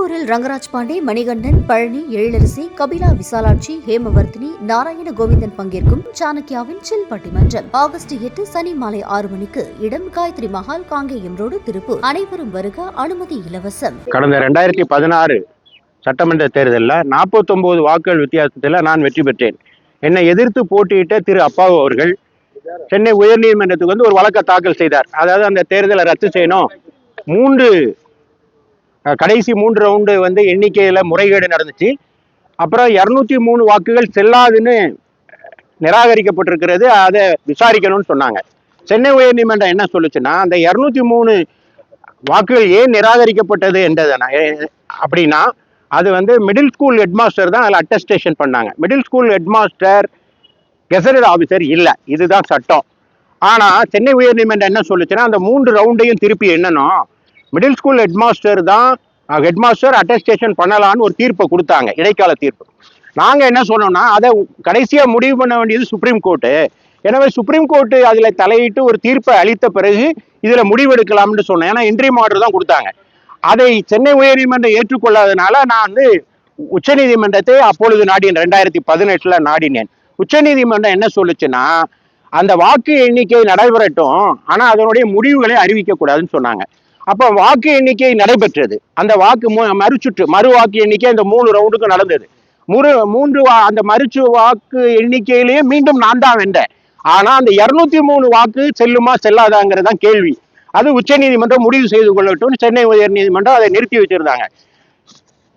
திருப்பூரில் ரங்கராஜ் பாண்டே, மணிகண்டன், பழனி, எழிலரசி, கபிலா விசாலாட்சி, ஹேமவர்த்தினி, நாராயண கோவிந்தன் பங்கேற்கும் சாணக்கியாவின் சில் பட்டிமன்றம் ஆகஸ்ட் 8 சனி மாலை 6 மணிக்கு. இடம் காயத்ரி மஹால், காங்கேயம் ரோடு, திருப்பூர். அனைவரும் வருக. அனுமதி இலவசம். கடந்த 2016 சட்டமன்ற தேர்தலில் 49 வாக்குகள் வித்தியாசத்தில் நான் வெற்றி பெற்றேன். என்னை எதிர்த்து போட்டியிட்ட திரு அப்பாவு அவர்கள் சென்னை உயர்நீதிமன்றத்துக்கு ஒரு வழக்கை தாக்கல் செய்தார். அதாவது அந்த தேர்தலை ரத்து செய்யணும், கடைசி 3 ரவுண்டு எண்ணிக்கையில முறைகேடு நடந்துச்சு, அப்புறம் 203 வாக்குகள் செல்லாதுன்னு நிராகரிக்கப்பட்டிருக்கிறது, அதை விசாரிக்கணும்னு சொன்னாங்க. சென்னை உயர்நீதிமன்றம் என்ன சொல்லுச்சுன்னா, அந்த 203 வாக்குகள் ஏன் நிராகரிக்கப்பட்டது என்றதுனா அப்படின்னா, அது மிடில் ஸ்கூல் ஹெட்மாஸ்டர் தான் அதில் அட்டஸ்டேஷன் பண்ணாங்க. Middle school headmaster gazetted officer இல்லை, இதுதான் சட்டம். ஆனால் சென்னை உயர்நீதிமன்றம் என்ன சொல்லுச்சுன்னா, அந்த 3 ரவுண்டையும் திருப்பி என்னன்னா மிடில் ஸ்கூல் ஹெட்மாஸ்டர் அட்டஸ்டேஷன் பண்ணலான்னு ஒரு தீர்ப்பை கொடுத்தாங்க, இடைக்கால தீர்ப்பு. நாங்கள் என்ன சொன்னோம்னா, அதை கடைசியாக முடிவு பண்ண வேண்டியது சுப்ரீம் கோர்ட்டு. எனவே சுப்ரீம் கோர்ட்டு அதில் தலையிட்டு ஒரு தீர்ப்பை அளித்த பிறகு இதில் முடிவெடுக்கலாம்னு சொன்னேன். ஏன்னா இன்ட்ரீம் ஆர்டர் தான் கொடுத்தாங்க. அதை சென்னை உயர்நீதிமன்றம் ஏற்றுக்கொள்ளாதனால நான் உச்சநீதிமன்றத்தை அப்பொழுது நாடினேன். 2018 நாடினேன். உச்சநீதிமன்றம் என்ன சொல்லுச்சுன்னா, அந்த வாக்கு எண்ணிக்கை நடைபெறட்டும், ஆனால் அதனுடைய முடிவுகளை அறிவிக்கக்கூடாதுன்னு சொன்னாங்க. அப்போ வாக்கு எண்ணிக்கை நடைபெற்றது. அந்த மறு வாக்கு எண்ணிக்கை இந்த 3 ரவுண்டுக்கும் நடந்தது. அந்த மறுச்சு வாக்கு எண்ணிக்கையிலேயே மீண்டும் நான் தான் வென்றேன். ஆனா அந்த 203 வாக்கு செல்லுமா செல்லாதாங்கிறதான் கேள்வி. அது உச்சநீதிமன்றம் முடிவு செய்து கொள்ளட்டும், சென்னை உயர்நீதிமன்றம் அதை நிறுத்தி வச்சிருந்தாங்க.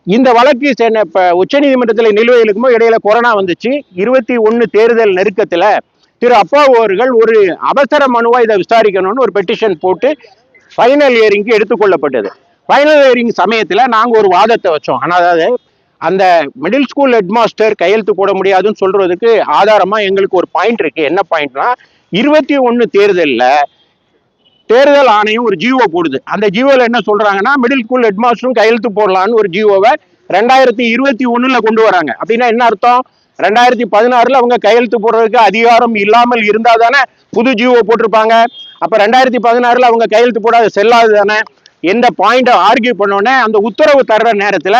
இந்த வழக்கு உச்சநீதிமன்றத்தில் நிலுவையில் இருக்கும்போது இடையில கொரோனா வந்துச்சு. 21 தேர்தல் நெருக்கத்துல திரு அப்பாவு அவர்கள் ஒரு அவசர மனுவா இதை விசாரிக்கணும்னு ஒரு பெட்டிஷன் போட்டு ஃபைனல் ஹியரிங்க்கு எடுத்துக்கொள்ளப்பட்டது. ஃபைனல் ஹியரிங் சமயத்துல நாங்க ஒரு வாதத்தை வச்சோம். ஆனால் அதாவது அந்த மிடில் ஸ்கூல் ஹெட்மாஸ்டர் கையெழுத்து போட முடியாதுன்னு சொல்றதுக்கு ஆதாரமா எங்களுக்கு ஒரு பாயிண்ட் இருக்கு. என்ன பாயிண்ட்னா, 21 தேர்தல் ஆணையம் ஒரு ஜிஓ போடுது. அந்த ஜிஓல என்ன சொல்றாங்கன்னா, மிடில் ஸ்கூல் ஹெட்மாஸ்டரும் கையெழுத்து போடலான்னு ஒரு ஜிஓவை 2021 கொண்டு வராங்க. அப்படின்னா என்ன அர்த்தம்? 2016 அவங்க கையெழுத்து போடுறதுக்கு அதிகாரம் இல்லாமல் இருந்தா தானே புது ஜிஓ போட்டிருப்பாங்க. அப்ப 2016 அவங்க கையெழுத்து போடாத செல்லாது தானே. எந்த பாயிண்ட ஆர்கியூ பண்ணோன்னே அந்த உத்தரவு தர்ற நேரத்துல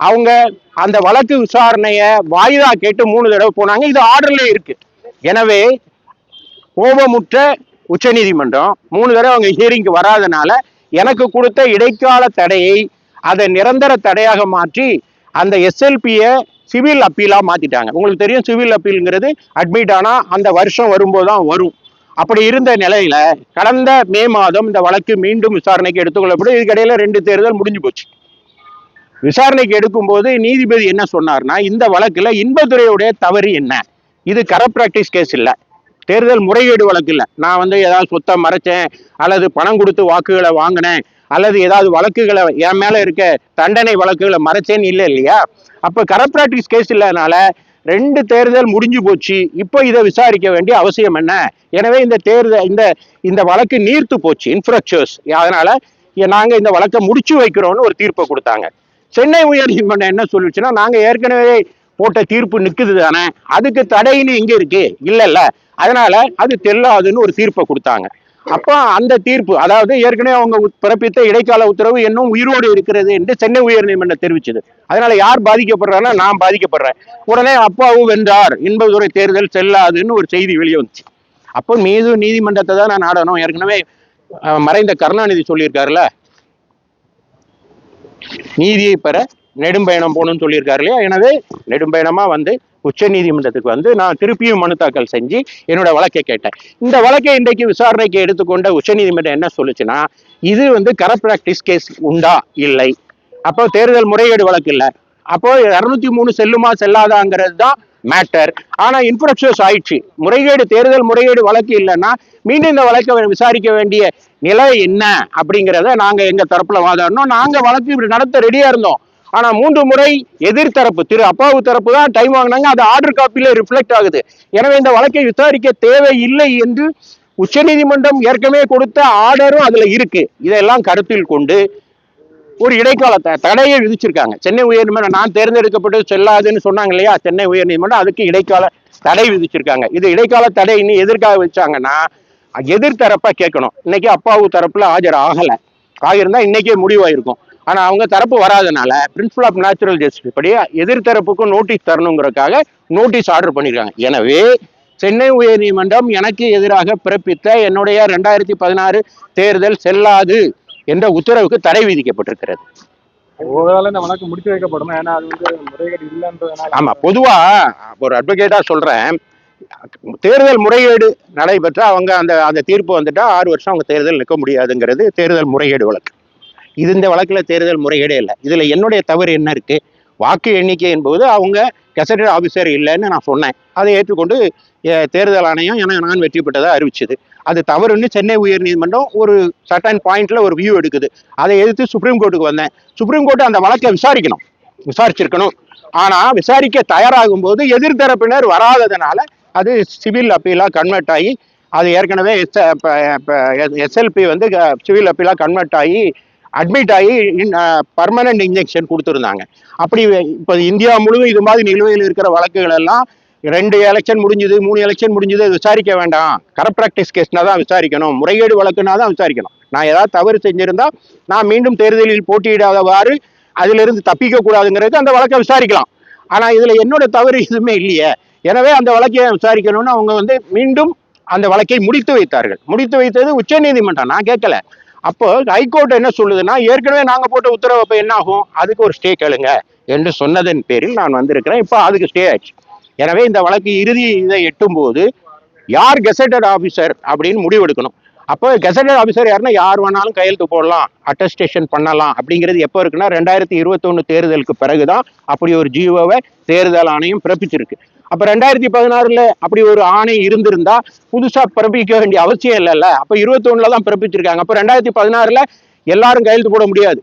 அவங்க அந்த வழக்கு விசாரணைய வாய்தா கேட்டு 3 தடவை போனாங்க. இது ஆர்டர்ல இருக்கு. எனவே கோபமுற்ற உச்ச நீதிமன்றம் 3 தடவை அவங்க ஹியரிங்க்கு வராதனால எனக்கு கொடுத்த இடைக்கால தடையை அதை நிரந்தர தடையாக மாற்றி அந்த SLPய சிவில் அப்பீலா மாத்திட்டாங்க. உங்களுக்கு தெரியும், சிவில் அப்பீல்ங்கிறது அட்மிட் ஆனா அந்த வருஷம் வரும்போதுதான் வரும். அப்படி இருந்த நிலையில கடந்த மே மாதம் இந்த வழக்கு மீண்டும் விசாரணைக்கு எடுத்துக்கொள்ளப்படும். இதுக்கிடையில 2 தேர்தல் முடிஞ்சு போச்சு. விசாரணைக்கு எடுக்கும்போது நீதிபதி என்ன சொன்னார்னா, இந்த வழக்குல இன்பதுரையுடைய தவறு என்ன, இது கரப்ட் பிராக்டிஸ் கேஸ் இல்ல, தேர்தல் முறைகேடு வழக்கு இல்ல. நான் ஏதாவது சொத்தை மறைச்சேன் அல்லது பணம் கொடுத்து வாக்குகளை வாங்கினேன் அல்லது ஏதாவது வழக்குகளை என் மேல இருக்க தண்டனை வழக்குகளை மறைச்சேன்னு இல்லை இல்லையா. அப்ப கரப்ட் பிராக்டிஸ் கேஸ் இல்லைனால 2 தேர்தல் முடிஞ்சு போச்சு. இப்போ இதை விசாரிக்க வேண்டிய அவசியம் என்ன? எனவே இந்த வழக்கு நீர்த்து போச்சு, இன்ஃப்ராக்சர்ஸ். அதனால நாங்க இந்த வழக்கை முடிச்சு வைக்கிறோம்னு ஒரு தீர்ப்பை கொடுத்தாங்க. சென்னை உயர்நீதிமன்றம் என்ன சொல்லுச்சுன்னா, நாங்க ஏற்கனவே போட்ட தீர்ப்பு நிக்குது தானே, அதுக்கு தடைன்னு எங்க இருக்கு, இல்ல, அதனால அது தெல்லாதுன்னு ஒரு தீர்ப்பை கொடுத்தாங்க. அப்ப அந்த தீர்ப்பு, அதாவது ஏற்கனவே அவங்க பிறப்பித்த இடைக்கால உத்தரவு இன்னும் உயிரோடு இருக்கிறது என்று சென்னை உயர்நீதிமன்றம் தெரிவிச்சது. அதனால யார் பாதிக்கப்படுறாங்கன்னா, நான் பாதிக்கப்படுறேன். உடனே அப்பாவும் வென்றார், இன்பதுரை தேர்தல் செல்லாதுன்னு ஒரு செய்தி வெளியே வந்துச்சு. அப்போ நீதிமன்றத்தை தான் நான் நாடணும். ஏற்கனவே மறைந்த கருணாநிதி சொல்லியிருக்காருல்ல, நீதியை பெற நெடும்பயணம் போகணும்னு சொல்லியிருக்காரு இல்லையா. எனவே நெடும்பயணமா உச்ச நீதிமன்றத்துக்கு நான் திருப்பியும் மனு தாக்கல் செஞ்சு என்னோட வழக்கை கேட்டேன். இந்த வழக்கை இன்றைக்கு விசாரணைக்கு எடுத்துக்கொண்ட உச்ச நீதிமன்றம் என்ன சொல்லுச்சுன்னா, இது கரப்ட் பிராக்டிஸ் கேஸ் உண்டா இல்லை, அப்போ தேர்தல் முறைகேடு வழக்கு இல்லை, அப்போ 203 செல்லுமா செல்லாதாங்கிறது தான் மேட்டர். ஆனா இன்ஃப்ராக்சர்ஸ் ஆயிடுச்சு, தேர்தல் முறைகேடு வழக்கு இல்லைன்னா மீண்டும் இந்த வழக்கை விசாரிக்க வேண்டிய நிலை என்ன அப்படிங்கிறத நாங்க எங்க தரப்புல வாதாடணும். நாங்க வழக்கு நடத்த ரெடியா இருந்தோம். ஆனா 3 முறை எதிர்த்தரப்பு திரு அப்பாவு தரப்பு தான் டைம் வாங்கினாங்க. அது ஆர்டர் காப்பியில ரிஃப்ளெக்ட் ஆகுது. எனவே இந்த வழக்கை விசாரிக்க தேவையில்லை என்று உச்சநீதிமன்றம் ஏற்கனவே கொடுத்த ஆர்டரும் அதுல இருக்கு. இதெல்லாம் கருத்தில் கொண்டு ஒரு இடைக்கால தடையை விதிச்சிருக்காங்க சென்னை உயர்நீதிமன்றம். நான் தேர்ந்தெடுக்கப்பட்டு செல்லாதுன்னு சொன்னாங்க இல்லையா சென்னை உயர்நீதிமன்றம், அதுக்கு இடைக்கால தடை விதிச்சிருக்காங்க. இது இடைக்கால தடை இன்னும் எதற்காக வச்சாங்கன்னா, எதிர்த்தரப்பா கேட்கணும். இன்னைக்கு அப்பாவு தரப்புல ஆஜர் ஆகல, ஆகியிருந்தா இன்னைக்கே முடிவாயிருக்கும். ஆனா அவங்க தரப்பு வராதனால பிரின்சிபல் ஆஃப் நேச்சுரல் ஜஸ்டிஸ் படி எதிர்த்தரப்புக்கும் நோட்டீஸ் தரணுங்கிறதுக்காக நோட்டீஸ் ஆர்டர் பண்ணியிருக்காங்க. எனவே சென்னை உயர்நீதிமன்றம் எனக்கு எதிராக பிறப்பித்த என்னுடைய 2016 தேர்தல் செல்லாது என்ற உத்தரவுக்கு தடை விதிக்கப்பட்டிருக்கிறது. ஒருவேளை இந்த வழக்கு முடிச்சு வைக்கப்படும், ஏன்னா அது முறைகேடு இல்லைன்றதுனால. ஆமா, பொதுவா ஒரு அட்வொகேட்டா சொல்றேன், தேர்தல் முறைகேடு நடைபெற்ற அவங்க அந்த தீர்ப்பு வந்துட்டா 6 வருஷம் அவங்க தேர்தல் நிற்க முடியாதுங்கிறது தேர்தல் முறைகேடு வழக்கு. இது இந்த வழக்குல தேர்தல் முறைகேடே இல்லை. இதுல என்னுடைய தவறு என்ன இருக்கு? வாக்கு எண்ணிக்கை என்பது அவங்க கெசட்டட் ஆஃபீஸர் இல்லைன்னு நான் சொன்னேன். அதை ஏற்றுக்கொண்டு தேர்தல் ஆணையம் நான் வெற்றி பெற்றதை அறிவிச்சது. அது தவறுன்னு சென்னை உயர்நீதிமன்றம் ஒரு சர்டன் பாயிண்ட்ல ஒரு வியூ எடுக்குது. அதை எதிர்த்து சுப்ரீம் கோர்ட்டுக்கு வந்தேன். சுப்ரீம் கோர்ட் அந்த வழக்கை விசாரிச்சிருக்கணும். ஆனா விசாரிக்க தயாராகும் போது எதிர்த்தரப்பினர் வராததுனால அது சிவில் அப்பீலா கன்வெர்ட் ஆகி, அது ஏற்கனவே எஸ்எல்பி வந்து சிவில் அப்பீலா கன்வெர்ட் ஆகி அட்மிட் ஆகி பர்மனன்ட் இன்ஜெக்ஷன் கொடுத்துருந்தாங்க. அப்படி இப்போ இந்தியா முழுவதும் இது மாதிரி நிலுவையில் இருக்கிற வழக்குகள் எல்லாம் 2 எலெக்ஷன் முடிஞ்சுது, 3 எலெக்ஷன் முடிஞ்சுது, விசாரிக்க வேண்டாம், கரப்ட் ப்ராக்டிஸ் கேஸ்னா தான் விசாரிக்கணும், முறைகேடு வழக்குனா தான் விசாரிக்கணும். நான் ஏதாவது தவறு செஞ்சிருந்தா நான் மீண்டும் தேர்தலில் போட்டியிடாதவாறு அதிலிருந்து தப்பிக்க கூடாதுங்கிறது அந்த வழக்கை விசாரிக்கலாம். ஆனா இதுல என்னோட தவறு எதுவுமே இல்லையே. எனவே அந்த வழக்கை விசாரிக்கணும்னு அவங்க மீண்டும் அந்த வழக்கை முடித்து வைத்தார்கள். முடித்து வைத்தது உச்ச நீதிமன்றம், நான் கேட்கல. அப்போ ஹைகோர்ட் என்ன சொல்லுதுன்னா, ஏற்கனவே நாங்க போட்ட உத்தரவு அப்ப என்ன ஆகும், அதுக்கு ஒரு ஸ்டே கேளுங்க என்று சொன்னதன் பேரில் நான் வந்திருக்கிறேன். இப்போ அதுக்கு ஸ்டே ஆயிடுச்சு. எனவே இந்த வழக்கு இறுதி இதை எட்டும் போது யார் கெசட்டட் ஆஃபீஸர் அப்படின்னு முடிவெடுக்கணும். அப்போ கெசட்டட் ஆஃபீஸர் யாருன்னா யார் வேணாலும் கையெழுத்து போடலாம், அட்டஸ்டேஷன் பண்ணலாம் அப்படிங்கிறது எப்போ இருக்குன்னா 2021 தேர்தலுக்கு பிறகுதான் அப்படி ஒரு ஜியோவை தேர்தல் ஆணையம் பிறப்பிச்சிருக்கு. அப்ப 2016 அப்படி ஒரு ஆணை இருந்திருந்தா புதுசா பிறப்பிக்க வேண்டிய அவசியம் இல்லைல்ல. அப்ப 21 தான் பிறப்பிச்சிருக்காங்க. அப்ப 2016 எல்லாரும் கையெழுத்து போட முடியாது.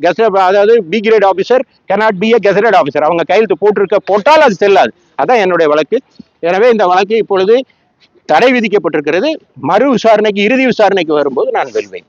அதாவது B grade officer cannot be a gazetted officer. அவங்க கையெழுத்து போட்டால் அது செல்லாது. அதான் என்னுடைய வழக்கு. எனவே இந்த வழக்கு இப்பொழுது தடை விதிக்கப்பட்டிருக்கிறது. மறு விசாரணைக்கு, இறுதி விசாரணைக்கு வரும்போது நான் வெல்வேன்.